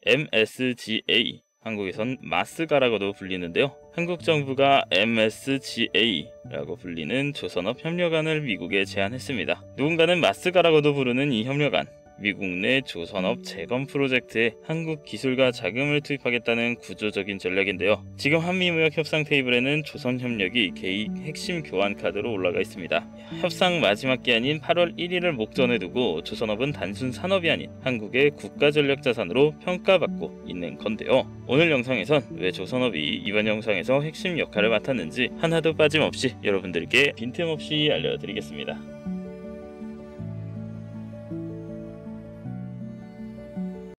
MSGA, 한국에선 마스가라고도 불리는데요. 한국 정부가 MSGA라고 불리는 조선업 협력안을 미국에 제안했습니다. 누군가는 마스가라고도 부르는 이 협력안, 미국 내 조선업 재건 프로젝트에 한국 기술과 자금을 투입하겠다는 구조적인 전략인데요. 지금 한미무역 협상 테이블에는 조선협력이 개입 핵심 교환 카드로 올라가 있습니다. 협상 마지막 기한인 8월 1일을 목전에 두고 조선업은 단순 산업이 아닌 한국의 국가전략자산으로 평가받고 있는 건데요. 오늘 영상에선 왜 조선업이 이번 영상에서 핵심 역할을 맡았는지 하나도 빠짐없이 여러분들께 빈틈없이 알려드리겠습니다.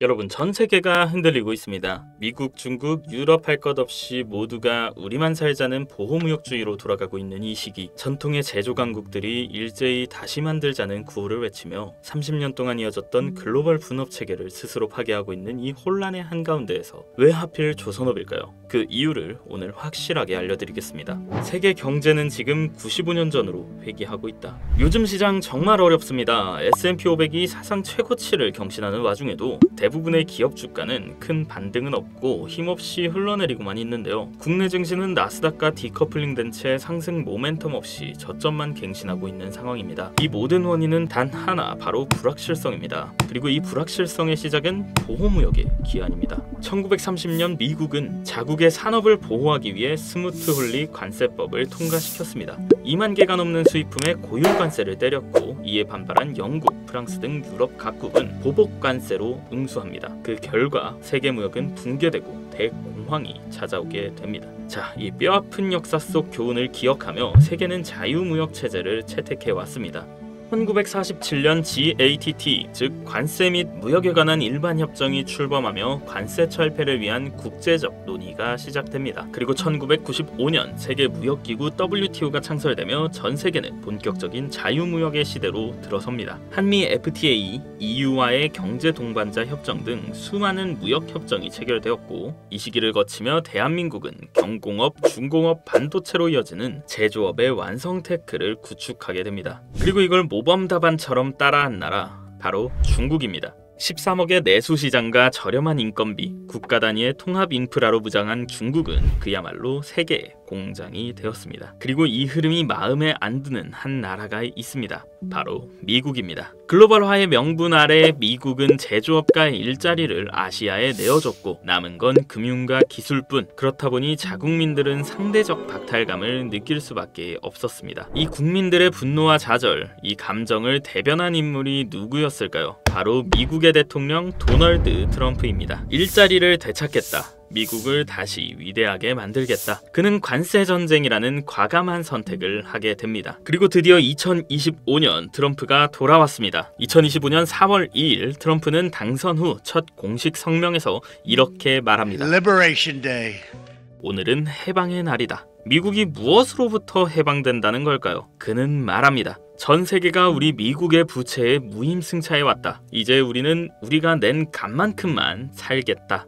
여러분, 전 세계가 흔들리고 있습니다. 미국, 중국, 유럽 할 것 없이 모두가 우리만 살자는 보호무역주의로 돌아가고 있는 이 시기, 전통의 제조 강국들이 일제히 다시 만들자는 구호를 외치며 30년 동안 이어졌던 글로벌 분업 체계를 스스로 파괴하고 있는 이 혼란의 한가운데에서 왜 하필 조선업일까요? 그 이유를 오늘 확실하게 알려드리겠습니다. 세계 경제는 지금 95년 전으로 회귀하고 있다. 요즘 시장 정말 어렵습니다. S&P 500이 사상 최고치를 경신하는 와중에도 대부분의 기업 주가는 큰 반등은 없고 힘없이 흘러내리고만 있는데요. 국내 증시는 나스닥과 디커플링된 채 상승 모멘텀 없이 저점만 갱신하고 있는 상황입니다. 이 모든 원인은 단 하나, 바로 불확실성입니다. 그리고 이 불확실성의 시작은 보호무역의 기한입니다. 1930년 미국은 자국의 산업을 보호하기 위해 스무트 홀리 관세법을 통과시켰습니다. 2만 개가 넘는 수입품에 고유 관세를 때렸고, 이에 반발한 영국, 프랑스 등 유럽 각국은 보복 관세로 응수합니다. 그 결과 세계 무역은 붕괴되고 대공황이 찾아오게 됩니다. 자, 이 뼈아픈 역사 속 교훈을 기억하며 세계는 자유무역 체제를 채택해 왔습니다. 1947년 GATT, 즉 관세 및 무역에 관한 일반 협정이 출범하며 관세 철폐를 위한 국제적 논의가 시작됩니다. 그리고 1995년 세계무역기구 WTO가 창설되며 전 세계는 본격적인 자유무역의 시대로 들어섭니다. 한미 FTA, EU와의 경제 동반자 협정 등 수많은 무역 협정이 체결되었고, 이 시기를 거치며 대한민국은 경공업, 중공업, 반도체로 이어지는 제조업의 완성 테크를 구축하게 됩니다. 그리고 이걸 모범답안처럼 따라한 나라, 바로 중국입니다. 13억의 내수시장과 저렴한 인건비, 국가 단위의 통합 인프라로 무장한 중국은 그야말로 세계의 공장이 되었습니다. 그리고 이 흐름이 마음에 안 드는 한 나라가 있습니다. 바로 미국입니다. 글로벌화의 명분 아래 미국은 제조업가의 일자리를 아시아에 내어줬고 남은 건 금융과 기술뿐. 그렇다 보니 자국민들은 상대적 박탈감을 느낄 수밖에 없었습니다. 이 국민들의 분노와 좌절, 이 감정을 대변한 인물이 누구였을까요? 바로 미국의 대통령 도널드 트럼프입니다. 일자리를 되찾겠다, 미국을 다시 위대하게 만들겠다. 그는 관세 전쟁이라는 과감한 선택을 하게 됩니다. 그리고 드디어 2025년 트럼프가 돌아왔습니다. 2025년 4월 2일 트럼프는 당선 후 첫 공식 성명에서 이렇게 말합니다. Liberation Day. 오늘은 해방의 날이다. 미국이 무엇으로부터 해방된다는 걸까요? 그는 말합니다. 전 세계가 우리 미국의 부채에 무임승차해 왔다. 이제 우리는 우리가 낸 값만큼만 살겠다.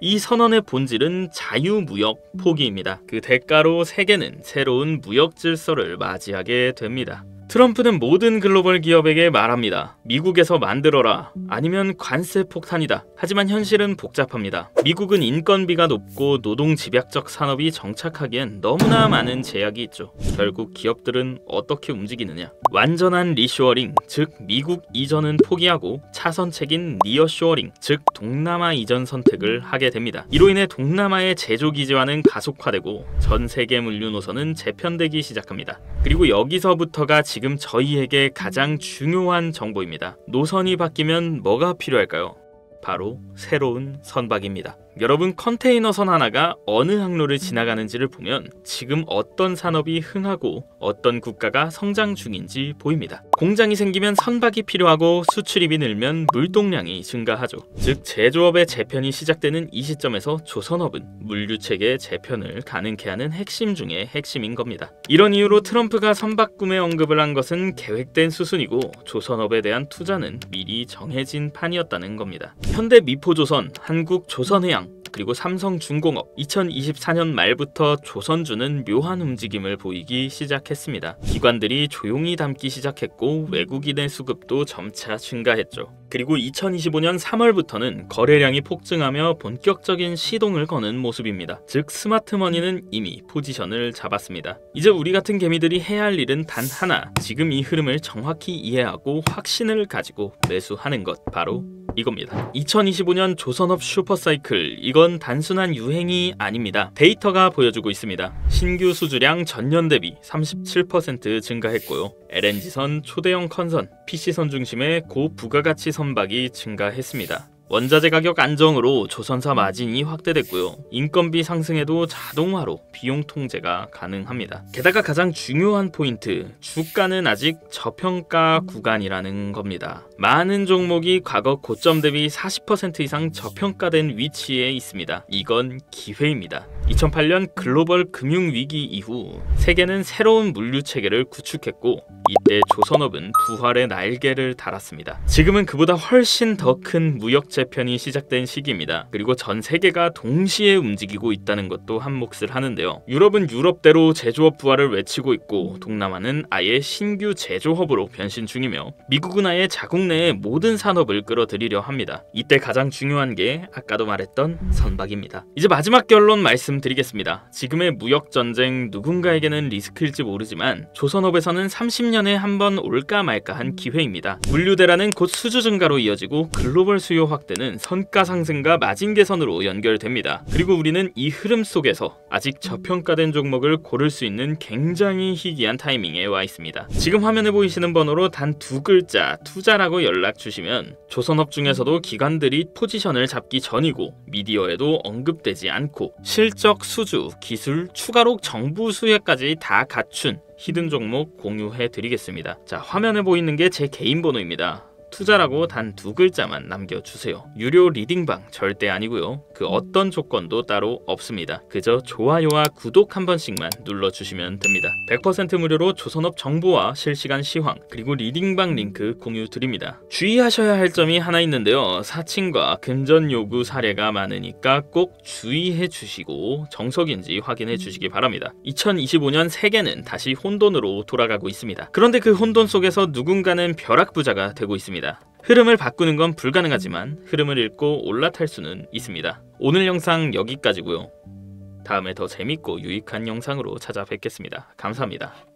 이 선언의 본질은 자유무역 포기입니다. 그 대가로 세계는 새로운 무역 질서를 맞이하게 됩니다. 트럼프는 모든 글로벌 기업에게 말합니다. 미국에서 만들어라, 아니면 관세 폭탄이다. 하지만 현실은 복잡합니다. 미국은 인건비가 높고 노동 집약적 산업이 정착하기엔 너무나 많은 제약이 있죠. 결국 기업들은 어떻게 움직이느냐? 완전한 리쇼어링, 즉 미국 이전은 포기하고 차선책인 니어쇼어링, 즉 동남아 이전 선택을 하게 됩니다. 이로 인해 동남아의 제조기지화는 가속화되고 전 세계 물류 노선은 재편되기 시작합니다. 그리고 여기서부터가 지금 저희에게 가장 중요한 정보입니다. 노선이 바뀌면 뭐가 필요할까요? 바로 새로운 선박입니다. 여러분, 컨테이너선 하나가 어느 항로를 지나가는지를 보면 지금 어떤 산업이 흥하고 어떤 국가가 성장 중인지 보입니다. 공장이 생기면 선박이 필요하고 수출입이 늘면 물동량이 증가하죠. 즉 제조업의 재편이 시작되는 이 시점에서 조선업은 물류체계의 재편을 가능케 하는 핵심 중의 핵심인 겁니다. 이런 이유로 트럼프가 선박 구매 언급을 한 것은 계획된 수순이고 조선업에 대한 투자는 미리 정해진 판이었다는 겁니다. 현대 미포조선, 한국 조선해양, 그리고 삼성중공업, 2024년 말부터 조선주는 묘한 움직임을 보이기 시작했습니다. 기관들이 조용히 담기 시작했고 외국인의 수급도 점차 증가했죠. 그리고 2025년 3월부터는 거래량이 폭증하며 본격적인 시동을 거는 모습입니다. 즉 스마트머니는 이미 포지션을 잡았습니다. 이제 우리 같은 개미들이 해야 할 일은 단 하나, 지금 이 흐름을 정확히 이해하고 확신을 가지고 매수하는 것, 바로 이겁니다. 2025년 조선업 슈퍼사이클, 이건 단순한 유행이 아닙니다. 데이터가 보여주고 있습니다. 신규 수주량 전년 대비 37% 증가했고요. LNG선, 초대형 컨선, PC선 중심의 고부가가치 선박이 증가했습니다. 원자재 가격 안정으로 조선사 마진이 확대됐고요. 인건비 상승에도 자동화로 비용 통제가 가능합니다. 게다가 가장 중요한 포인트, 주가는 아직 저평가 구간이라는 겁니다. 많은 종목이 과거 고점 대비 40% 이상 저평가된 위치에 있습니다. 이건 기회입니다. 2008년 글로벌 금융위기 이후 세계는 새로운 물류체계를 구축했고 이때 조선업은 부활의 날개를 달았습니다. 지금은 그보다 훨씬 더 큰 무역 재편이 시작된 시기입니다. 그리고 전 세계가 동시에 움직이고 있다는 것도 한 몫을 하는데요. 유럽은 유럽대로 제조업 부활을 외치고 있고 동남아는 아예 신규 제조업으로 변신 중이며 미국은 아예 자국 내에 모든 산업을 끌어들이려 합니다. 이때 가장 중요한 게 아까도 말했던 선박입니다. 이제 마지막 결론 말씀드리겠습니다. 지금의 무역전쟁 누군가에게는 리스크일지 모르지만 조선업에서는 30년에 한 번 올까 말까한 기회입니다. 물류대란은 곧 수주 증가로 이어지고 글로벌 수요 확대는 선가 상승과 마진 개선으로 연결됩니다. 그리고 우리는 이 흐름 속에서 아직 저평가된 종목을 고를 수 있는 굉장히 희귀한 타이밍에 와 있습니다. 지금 화면에 보이시는 번호로 단 두 글자 투자라고 연락 주시면 조선업 중에서도 기관들이 포지션을 잡기 전이고 미디어에도 언급되지 않고 실적, 수주, 기술, 추가로 정부 수혜까지 다 갖춘 히든 종목 공유해 드리겠습니다. 자, 화면에 보이는 게 제 개인 번호입니다. 투자라고 단 두 글자만 남겨주세요. 유료 리딩방 절대 아니고요. 그 어떤 조건도 따로 없습니다. 그저 좋아요와 구독 한 번씩만 눌러주시면 됩니다. 100% 무료로 조선업 정보와 실시간 시황 그리고 리딩방 링크 공유 드립니다. 주의하셔야 할 점이 하나 있는데요. 사칭과 금전 요구 사례가 많으니까 꼭 주의해 주시고 정석인지 확인해 주시기 바랍니다. 2025년 세계는 다시 혼돈으로 돌아가고 있습니다. 그런데 그 혼돈 속에서 누군가는 벼락부자가 되고 있습니다. 흐름을 바꾸는 건 불가능하지만 흐름을 읽고 올라탈 수는 있습니다. 오늘 영상 여기까지고요. 다음에 더 재밌고 유익한 영상으로 찾아뵙겠습니다. 감사합니다.